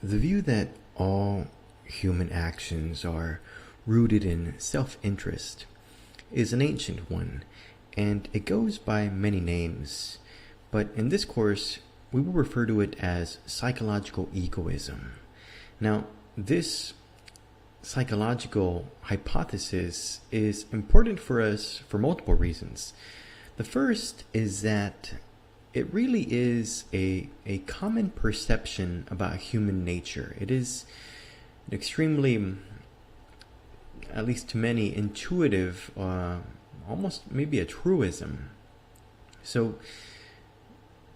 The view that all human actions are rooted in self-interest is an ancient one, and it goes by many names. But in this course, we will refer to it as psychological egoism. Now, this psychological hypothesis is important for us for multiple reasons. The first is that it really is a common perception about human nature. It is an extremely, at least to many, intuitive, almost maybe a truism. So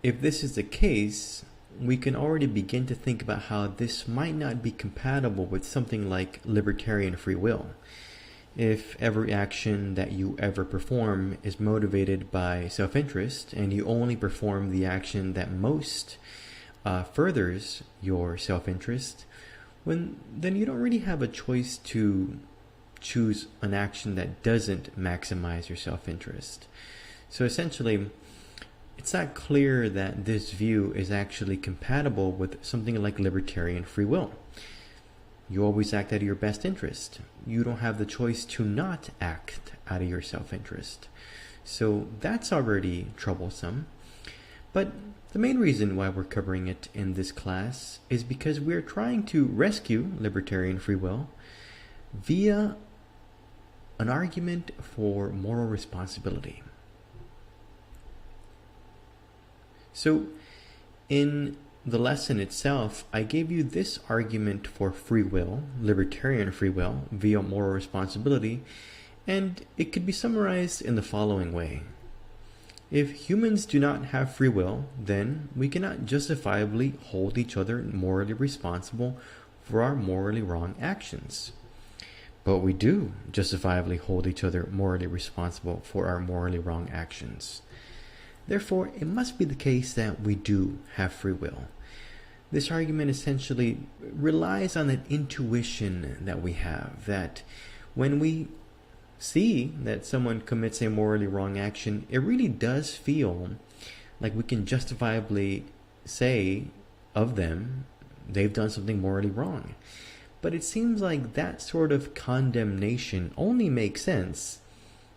if this is the case, we can already begin to think about how this might not be compatible with something like libertarian free will. If every action that you ever perform is motivated by self-interest and you only perform the action that most furthers your self-interest, then you don't really have a choice to choose an action that doesn't maximize your self-interest. So essentially, it's not clear that this view is actually compatible with something like libertarian free will. You always act out of your best interest. You don't have the choice to not act out of your self-interest. So that's already troublesome. But the main reason why we're covering it in this class is because we're trying to rescue libertarian free will via an argument for moral responsibility. So in the lesson itself, I gave you this argument for free will, libertarian free will, via moral responsibility, and it could be summarized in the following way. If humans do not have free will, then we cannot justifiably hold each other morally responsible for our morally wrong actions. But we do justifiably hold each other morally responsible for our morally wrong actions. Therefore, it must be the case that we do have free will. This argument essentially relies on that intuition that we have, that when we see that someone commits a morally wrong action, it really does feel like we can justifiably say of them, they've done something morally wrong. But it seems like that sort of condemnation only makes sense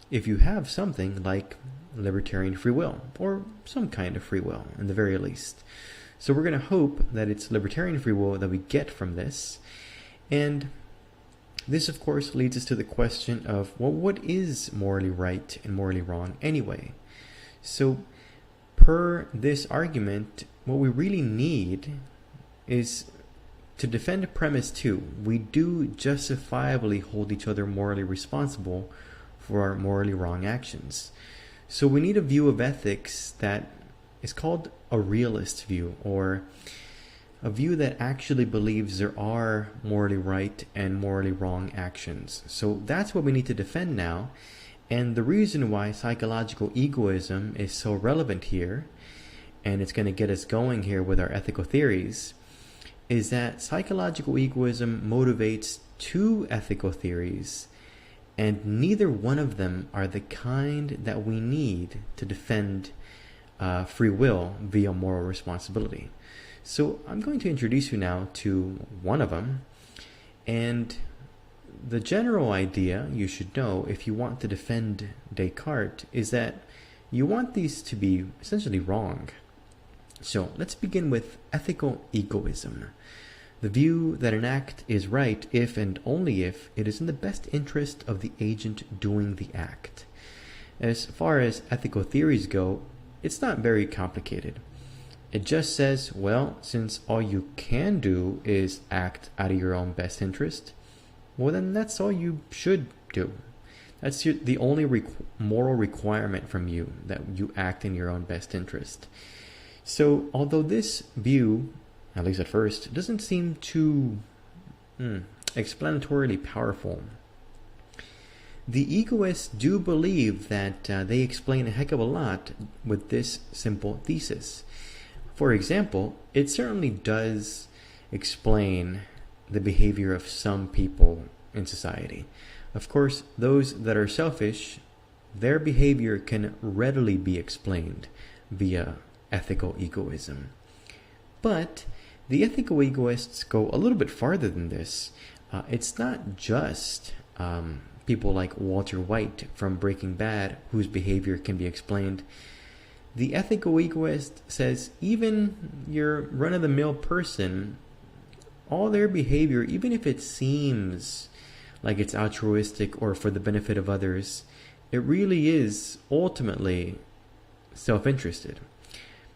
if you have something like libertarian free will, or some kind of free will, in the very least. So we're going to hope that it's libertarian free will that we get from this. And this, of course, leads us to the question of, well, what is morally right and morally wrong anyway? So per this argument, what we really need is to defend premise 2. We do justifiably hold each other morally responsible for our morally wrong actions. So we need a view of ethics that is called a realist view, or a view that actually believes there are morally right and morally wrong actions. So that's what we need to defend now. And the reason why psychological egoism is so relevant here, and it's going to get us going here with our ethical theories, is that psychological egoism motivates two ethical theories, and neither one of them are the kind that we need to defend free will via moral responsibility. So I'm going to introduce you now to one of them. And the general idea you should know if you want to defend Descartes is that you want these to be essentially wrong. So let's begin with ethical egoism. The view that an act is right if and only if it is in the best interest of the agent doing the act. As far as ethical theories go, it's not very complicated. It just says, well, since all you can do is act out of your own best interest, well, then that's all you should do. That's the only moral requirement from you, that you act in your own best interest. So although this view, at least at first, doesn't seem too explanatorily powerful, the egoists do believe that they explain a heck of a lot with this simple thesis. For example, it certainly does explain the behavior of some people in society. Of course, those that are selfish, their behavior can readily be explained via ethical egoism. But The ethical egoists go a little bit farther than this. It's not just people like Walter White from Breaking Bad whose behavior can be explained. The ethical egoist says even your run-of-the-mill person, all their behavior, even if it seems like it's altruistic or for the benefit of others, it really is ultimately self-interested.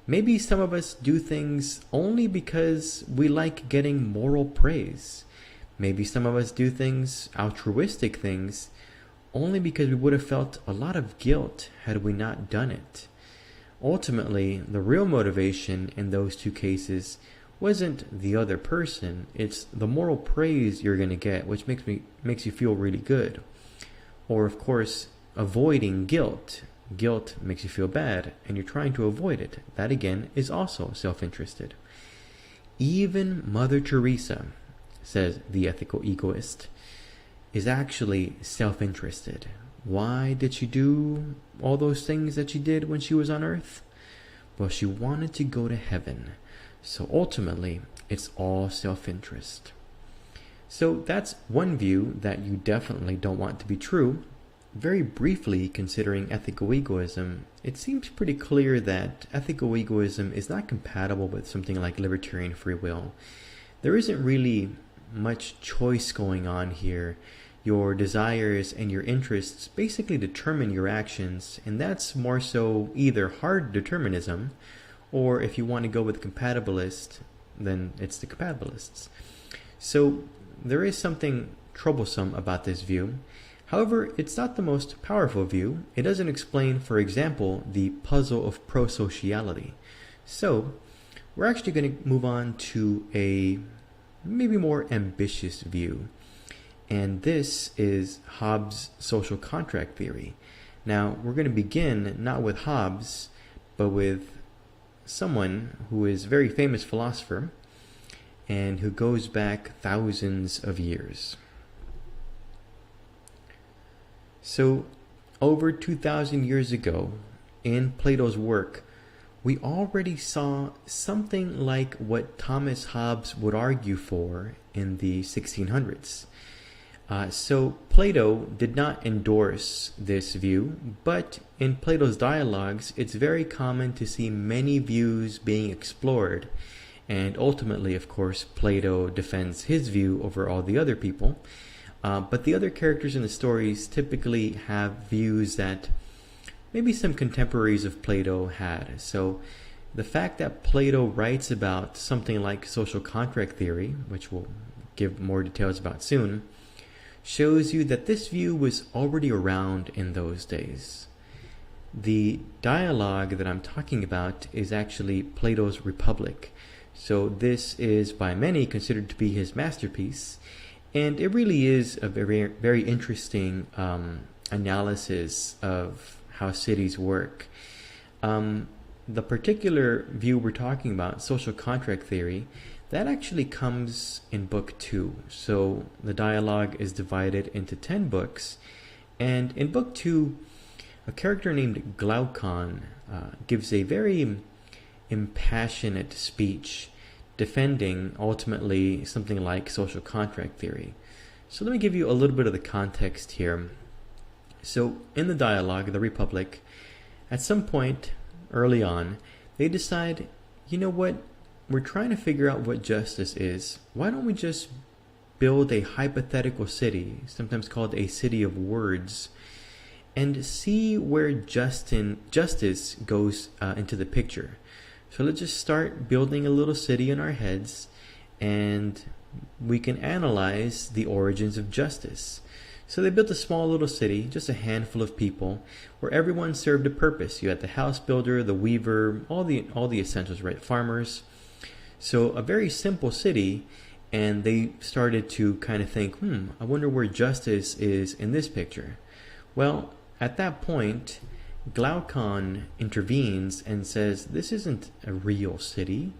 Maybe some of us do things only because we like getting moral praise. Maybe some of us do things, altruistic things, only because we would have felt a lot of guilt had we not done it. Ultimately, the real motivation in those two cases wasn't the other person, it's the moral praise you're going to get, which makes you feel really good. Or, of course, avoiding guilt. Guilt makes you feel bad, and you're trying to avoid it. That, again, is also self-interested. Even Mother Teresa, says the ethical egoist, is actually self-interested. Why did she do all those things that she did when she was on earth? Well, she wanted to go to heaven. So ultimately, it's all self-interest. So that's one view that you definitely don't want to be true. Very briefly, considering ethical egoism, it seems pretty clear that ethical egoism is not compatible with something like libertarian free will. There isn't really much choice going on here. Your desires and your interests basically determine your actions, and that's more so either hard determinism, or if you want to go with compatibilist, then it's the compatibilists. So there is something troublesome about this view. However, it's not the most powerful view. It doesn't explain, for example, the puzzle of prosociality. So we're actually going to move on to a maybe more ambitious view. And this is Hobbes' social contract theory. Now, we're going to begin not with Hobbes, but with someone who is a very famous philosopher and who goes back thousands of years. So, over 2,000 years ago, in Plato's work, we already saw something like what Thomas Hobbes would argue for in the 1600s. So Plato did not endorse this view, but in Plato's dialogues, it's very common to see many views being explored. And ultimately, of course, Plato defends his view over all the other people. But the other characters in the stories typically have views that maybe some contemporaries of Plato had. So the fact that Plato writes about something like social contract theory, which we'll give more details about soon, shows you that this view was already around in those days. The dialogue that I'm talking about is actually Plato's Republic. So this is by many considered to be his masterpiece, and it really is a very, very interesting analysis of how cities work. The particular view we're talking about, social contract theory, that actually comes in book 2. So the dialogue is divided into 10 books. And in book 2, a character named Glaucon gives a very impassionate speech defending ultimately something like social contract theory. So let me give you a little bit of the context here. So in the dialogue, the Republic, at some point early on, they decide, you know what? We're trying to figure out what justice is. Why don't we just build a hypothetical city, sometimes called a city of words, and see where justice goes into the picture. So let's just start building a little city in our heads, and we can analyze the origins of justice. So they built a small little city, just a handful of people, where everyone served a purpose. You had the house builder, the weaver, all the essentials, right? Farmers. So a very simple city, and they started to kind of think, I wonder where justice is in this picture. Well, at that point, Glaucon intervenes and says, this isn't a real city.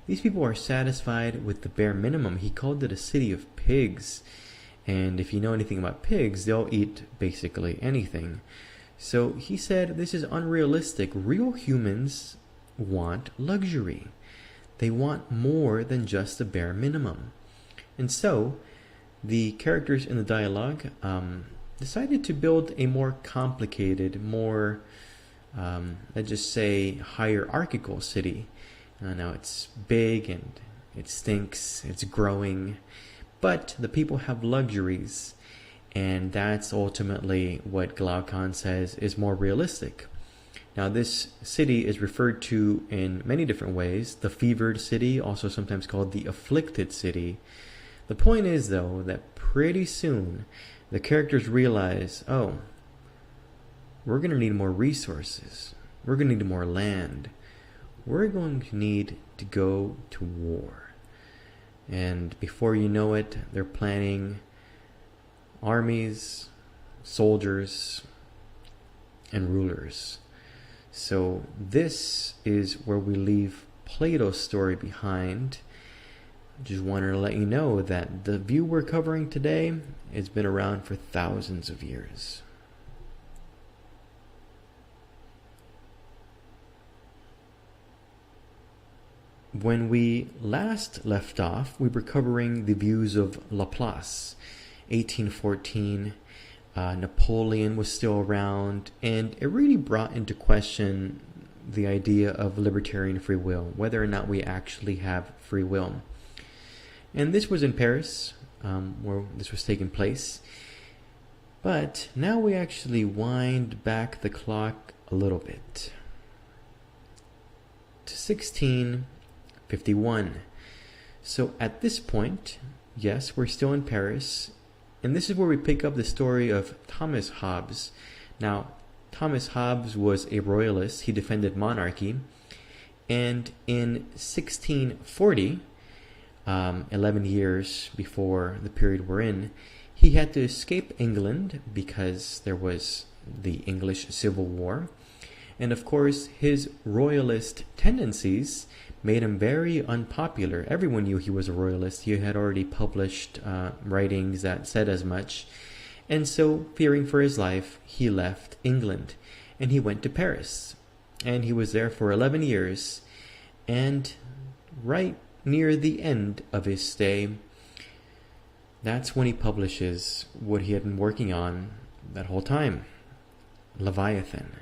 These people are satisfied with the bare minimum. He called it a city of pigs. And if you know anything about pigs, they'll eat basically anything. So he said, this is unrealistic. Real humans want luxury. They want more than just the bare minimum. And so, the characters in the dialogue decided to build a more complicated, more, let's just say, hierarchical city. Now it's big and it stinks, it's growing, but the people have luxuries, and that's ultimately what Glaucon says is more realistic. Now this city is referred to in many different ways: the fevered city, also sometimes called the afflicted city. The point is, though, that pretty soon the characters realize, oh, we're going to need more resources, we're going to need more land, we're going to need to go to war. And before you know it, they're planning armies, soldiers, and rulers. So this is where we leave Plato's story behind. Just wanted to let you know that the view we're covering today has been around for thousands of years. When we last left off, we were covering the views of Laplace. 1814, Napoleon was still around, and it really brought into question the idea of libertarian free will, whether or not we actually have free will. And this was in Paris, where this was taking place. But now we actually wind back the clock a little bit to 1651. So at this point, yes, we're still in Paris, and this is where we pick up the story of Thomas Hobbes. Now, Thomas Hobbes was a royalist. He defended monarchy, and in 1640, 11 years before the period we're in, he had to escape England because there was the English Civil War. And of course, his royalist tendencies made him very unpopular. Everyone knew he was a royalist. He had already published writings that said as much. And so, fearing for his life, he left England and he went to Paris. And he was there for 11 years. And right near the end of his stay, that's when he publishes what he had been working on that whole time, Leviathan.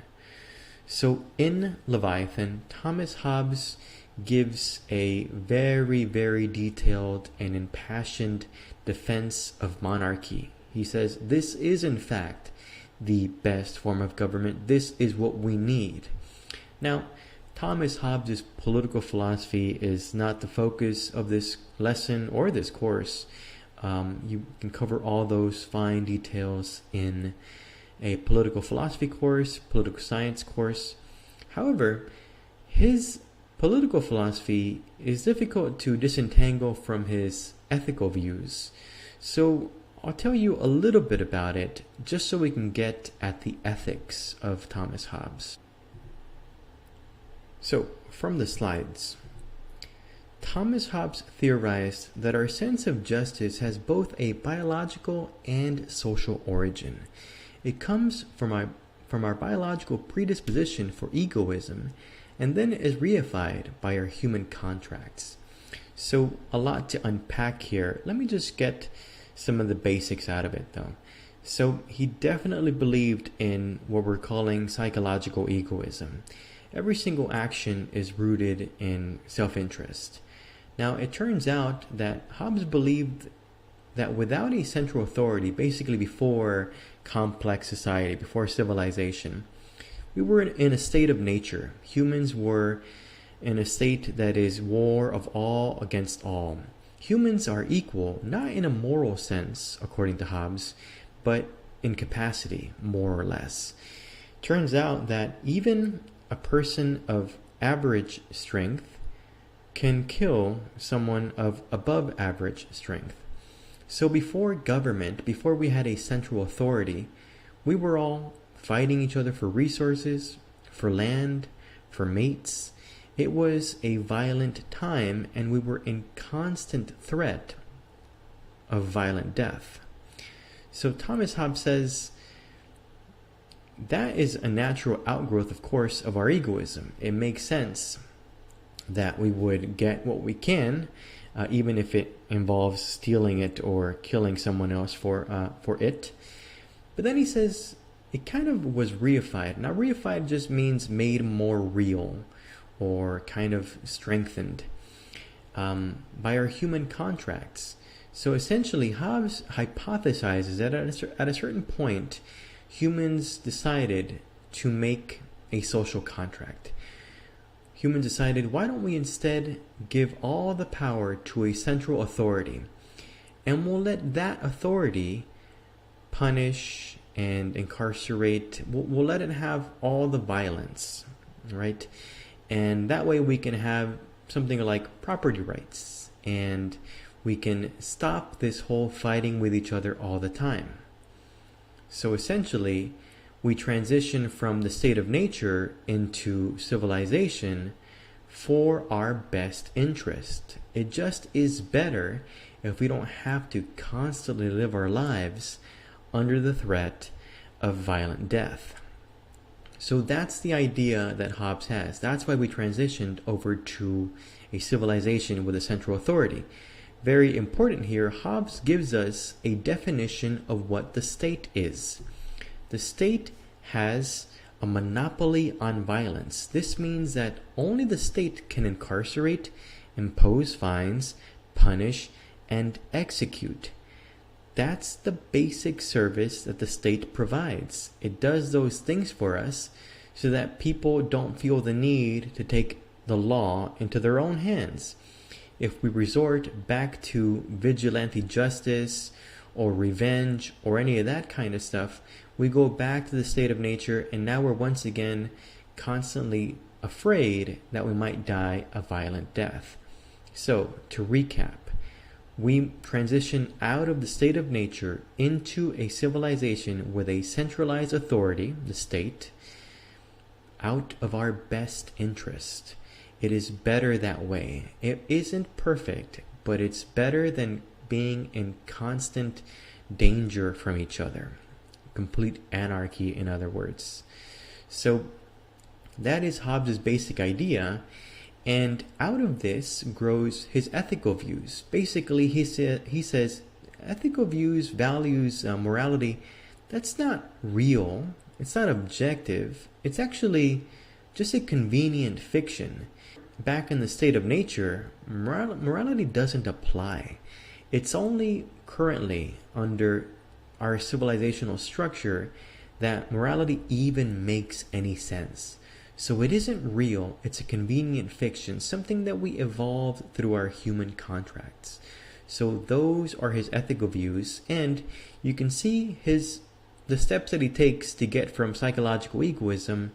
So in Leviathan, Thomas Hobbes gives a very, very detailed and impassioned defense of monarchy. He says, this is in fact the best form of government. This is what we need. Now, Thomas Hobbes' political philosophy is not the focus of this lesson or this course. You can cover all those fine details in a political philosophy course, political science course. However, his political philosophy is difficult to disentangle from his ethical views. So I'll tell you a little bit about it just so we can get at the ethics of Thomas Hobbes. So, from the slides, Thomas Hobbes theorized that our sense of justice has both a biological and social origin. It comes from our biological predisposition for egoism, and then is reified by our human contracts. So, a lot to unpack here. Let me just get some of the basics out of it, though. So, he definitely believed in what we're calling psychological egoism. Every single action is rooted in self-interest. Now, it turns out that Hobbes believed that without a central authority, basically before complex society, before civilization, we were in a state of nature. Humans were in a state that is war of all against all. Humans are equal, not in a moral sense, according to Hobbes, but in capacity, more or less. Turns out that even a person of average strength can kill someone of above average strength. So before government, before we had a central authority, we were all fighting each other for resources, for land, for mates. It was a violent time, and we were in constant threat of violent death. So Thomas Hobbes says that is a natural outgrowth, of course, of our egoism. It makes sense that we would get what we can, even if it involves stealing it or killing someone else for it. But then he says it kind of was reified. Now, reified just means made more real or kind of strengthened by our human contracts. So essentially, Hobbes hypothesizes that at a certain point, humans decided to make a social contract. Humans decided, why don't we instead give all the power to a central authority, and we'll let that authority punish and incarcerate. We'll let it have all the violence, right? And that way we can have something like property rights, and we can stop this whole fighting with each other all the time. So essentially, we transition from the state of nature into civilization for our best interest. It just is better if we don't have to constantly live our lives under the threat of violent death. So that's the idea that Hobbes has. That's why we transitioned over to a civilization with a central authority. Very important here, Hobbes gives us a definition of what the state is. The state has a monopoly on violence. This means that only the state can incarcerate, impose fines, punish, and execute. That's the basic service that the state provides. It does those things for us so that people don't feel the need to take the law into their own hands. If we resort back to vigilante justice or revenge or any of that kind of stuff, we go back to the state of nature, and now we're once again constantly afraid that we might die a violent death. So, to recap, we transition out of the state of nature into a civilization with a centralized authority, the state, out of our best interest. It is better that way. It isn't perfect, but it's better than being in constant danger from each other. Complete anarchy, in other words. So that is Hobbes' basic idea, and out of this grows his ethical views. Basically, he says ethical views, values, morality, that's not real. It's not objective. It's actually just a convenient fiction. Back in the state of nature, morality doesn't apply. It's only currently under our civilizational structure that morality even makes any sense. So it isn't real, it's a convenient fiction, something that we evolved through our human contracts. So those are his ethical views, and you can see the steps that he takes to get from psychological egoism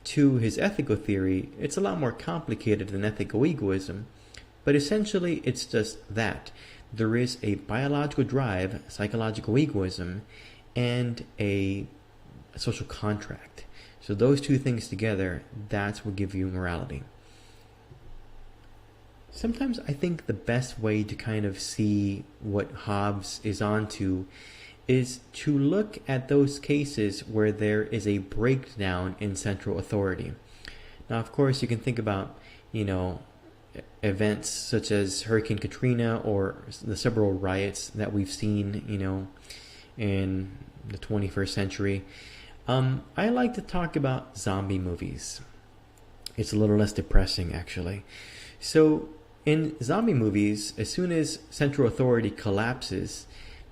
to his ethical theory. It's a lot more complicated than ethical egoism, but essentially it's just that. There is a biological drive, psychological egoism, and a social contract. So those two things together, that's what give you morality. Sometimes I think the best way to kind of see what Hobbes is onto is to look at those cases where there is a breakdown in central authority. Now, of course, you can think about, events such as Hurricane Katrina or the several riots that we've seen, in the 21st century. I like to talk about zombie movies. It's a little less depressing, actually. So, in zombie movies, as soon as central authority collapses,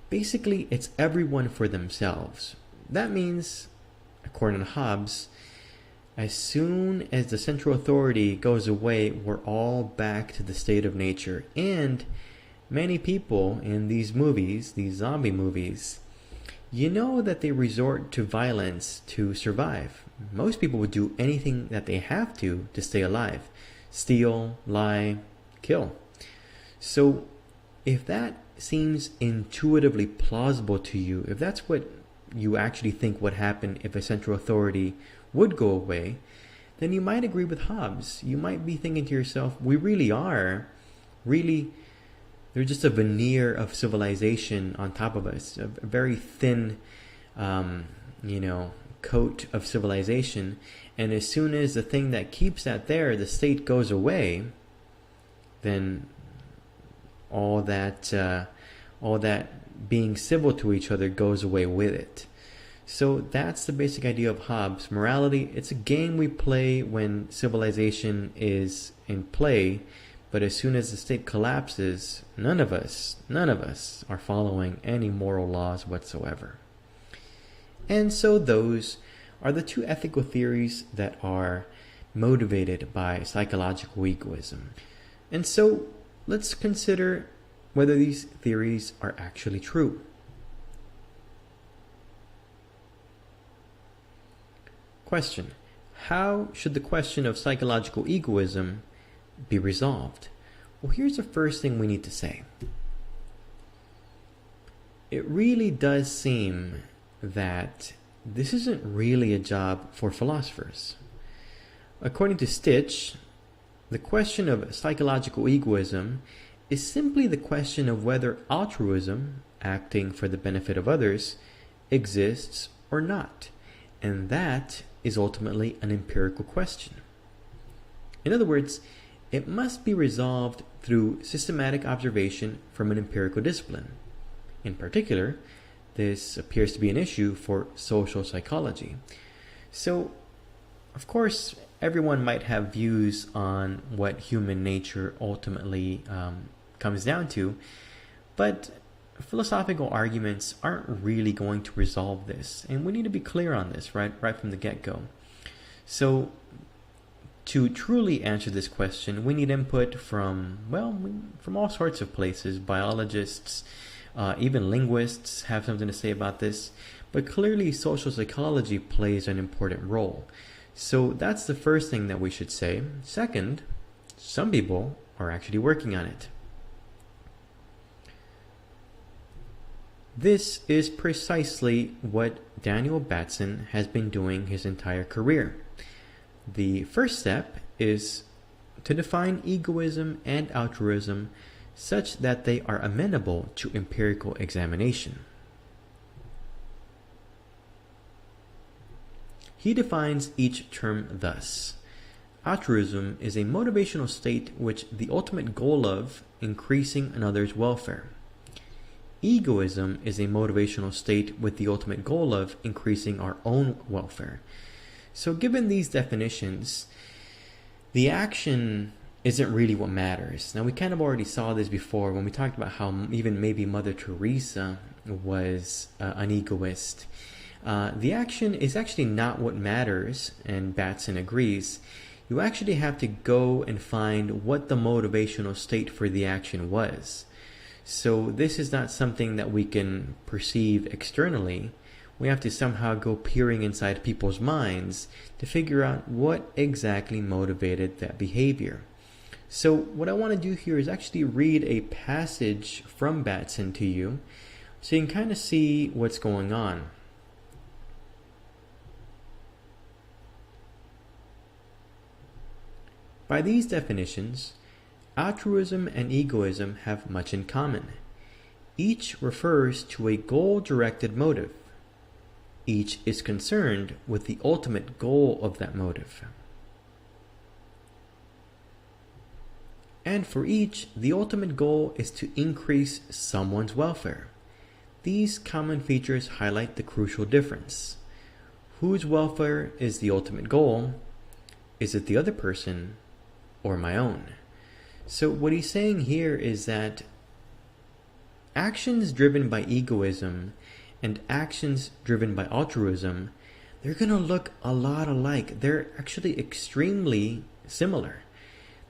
basically it's everyone for themselves. That means, according to Hobbes, as soon as the central authority goes away, we're all back to the state of nature. And many people in these movies, these zombie movies, that they resort to violence to survive. Most people would do anything that they have to stay alive. Steal, lie, kill. So if that seems intuitively plausible to you, if that's what you actually think would happen if a central authority would go away, then you might agree with Hobbes. You might be thinking to yourself, we really are, there's just a veneer of civilization on top of us, a very thin, coat of civilization. And as soon as the thing that keeps that there, the state goes away, then all that being civil to each other goes away with it. So that's the basic idea of Hobbes. Morality, it's a game we play when civilization is in play, but as soon as the state collapses, none of us are following any moral laws whatsoever. And so those are the two ethical theories that are motivated by psychological egoism. And so let's consider whether these theories are actually true. Question: how should the question of psychological egoism be resolved? Well, here's the first thing we need to say. It really does seem that this isn't really a job for philosophers. According to Stitch, the question of psychological egoism is simply the question of whether altruism, acting for the benefit of others, exists or not. And that is ultimately an empirical question. In other words, it must be resolved through systematic observation from an empirical discipline. In particular, this appears to be an issue for social psychology. So, of course, everyone might have views on what human nature ultimately comes down to, but philosophical arguments aren't really going to resolve this, and we need to be clear on this right from the get-go. So, to truly answer this question, we need input from all sorts of places. Biologists, even linguists have something to say about this, but clearly social psychology plays an important role. So that's the first thing that we should say. Second, some people are actually working on it. This is precisely what Daniel Batson has been doing his entire career. The first step is to define egoism and altruism such that they are amenable to empirical examination. He defines each term thus: altruism is a motivational state which the ultimate goal of increasing another's welfare. Egoism is a motivational state with the ultimate goal of increasing our own welfare. So given these definitions, the action isn't really what matters. Now, we kind of already saw this before when we talked about how even maybe Mother Teresa was an egoist. The action is actually not what matters, and Batson agrees. You actually have to go and find what the motivational state for the action was. So this is not something that we can perceive externally. We have to somehow go peering inside people's minds to figure out what exactly motivated that behavior. So what I want to do here is actually read a passage from Batson to you so you can kind of see what's going on. By these definitions, altruism and egoism have much in common. Each refers to a goal-directed motive. Each is concerned with the ultimate goal of that motive. And for each, the ultimate goal is to increase someone's welfare. These common features highlight the crucial difference. Whose welfare is the ultimate goal? Is it the other person or my own? So what he's saying here is that actions driven by egoism and actions driven by altruism, they're going to look a lot alike. They're actually extremely similar.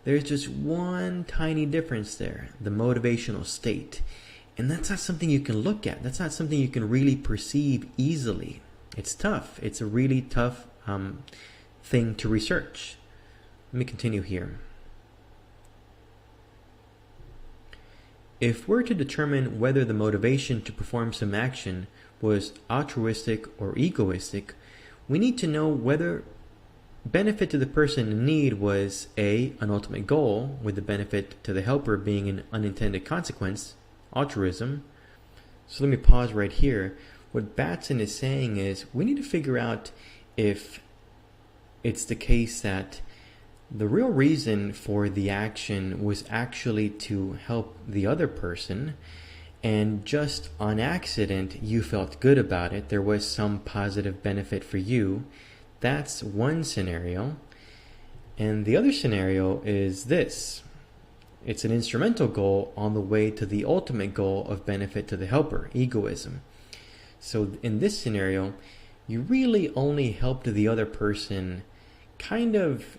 There's just one tiny difference there, the motivational state. And that's not something you can look at. That's not something you can really perceive easily. It's tough. It's a really tough thing to research. Let me continue here. If we're to determine whether the motivation to perform some action was altruistic or egoistic, we need to know whether benefit to the person in need was A, an ultimate goal, with the benefit to the helper being an unintended consequence, altruism. So let me pause right here. What Batson is saying is we need to figure out if it's the case that The real reason for the action was actually to help the other person, and just on accident you felt good about it. There was some positive benefit for you. That's one scenario. And the other scenario is this. It's an instrumental goal on the way to the ultimate goal of benefit to the helper, egoism. So in this scenario, you really only helped the other person kind of,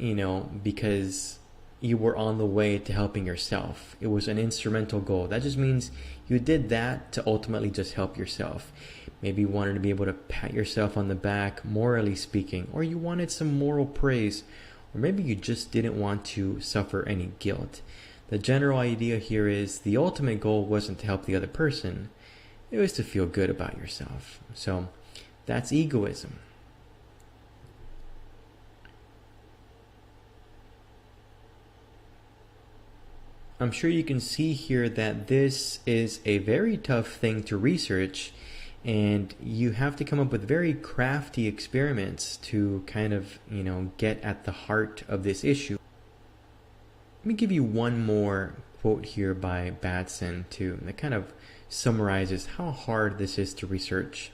because you were on the way to helping yourself. It was an instrumental goal. That just means you did that to ultimately just help yourself. Maybe you wanted to be able to pat yourself on the back, morally speaking, or you wanted some moral praise, or maybe you just didn't want to suffer any guilt. The general idea here is the ultimate goal wasn't to help the other person. It was to feel good about yourself. So that's egoism. I'm sure you can see here that this is a very tough thing to research, and you have to come up with very crafty experiments to kind of, get at the heart of this issue. Let me give you one more quote here by Batson that kind of summarizes how hard this is to research.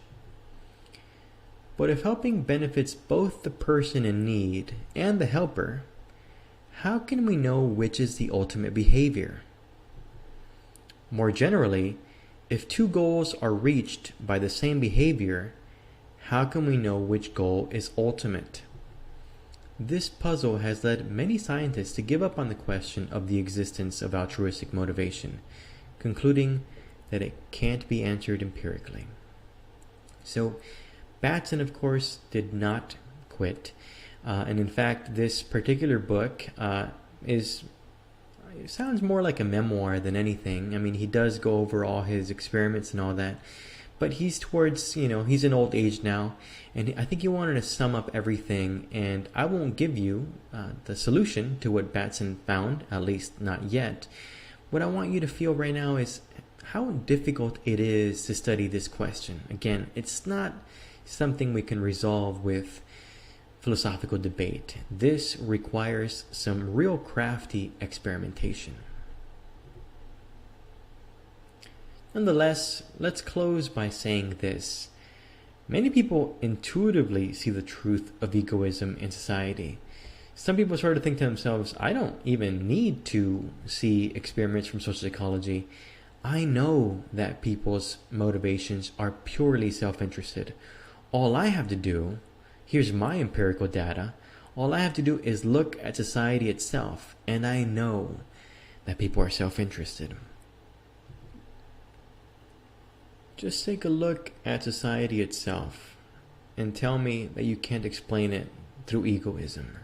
But if helping benefits both the person in need and the helper, how can we know which is the ultimate behavior? More generally, if two goals are reached by the same behavior, how can we know which goal is ultimate? This puzzle has led many scientists to give up on the question of the existence of altruistic motivation, concluding that it can't be answered empirically. So, Batson, of course, did not quit. And in fact, this particular book it sounds more like a memoir than anything. I mean, he does go over all his experiments and all that. But he's towards, he's in old age now, and I think he wanted to sum up everything, and I won't give you the solution to what Batson found, at least not yet. What I want you to feel right now is how difficult it is to study this question. Again, it's not something we can resolve with philosophical debate. This requires some real crafty experimentation. Nonetheless, let's close by saying this. Many people intuitively see the truth of egoism in society. Some people sort of think to themselves, I don't even need to see experiments from social psychology. I know that people's motivations are purely self-interested. All I have to do, here's my empirical data, all I have to do is look at society itself, and I know that people are self-interested. Just take a look at society itself and tell me that you can't explain it through egoism.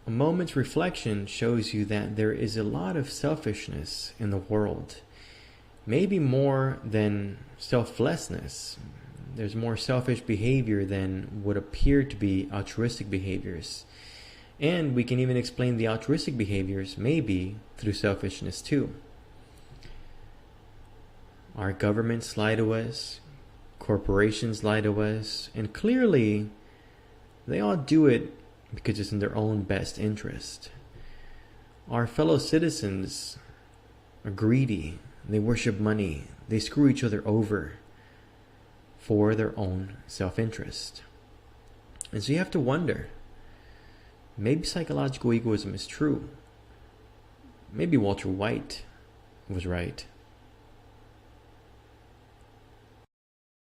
A moment's reflection shows you that there is a lot of selfishness in the world. Maybe more than selflessness. There's more selfish behavior than would appear to be altruistic behaviors. And we can even explain the altruistic behaviors maybe through selfishness too. Our governments lie to us, corporations lie to us, and clearly they all do it because it's in their own best interest. Our fellow citizens are greedy, they worship money, they screw each other over for their own self-interest. And so you have to wonder, maybe psychological egoism is true. Maybe Walter White was right.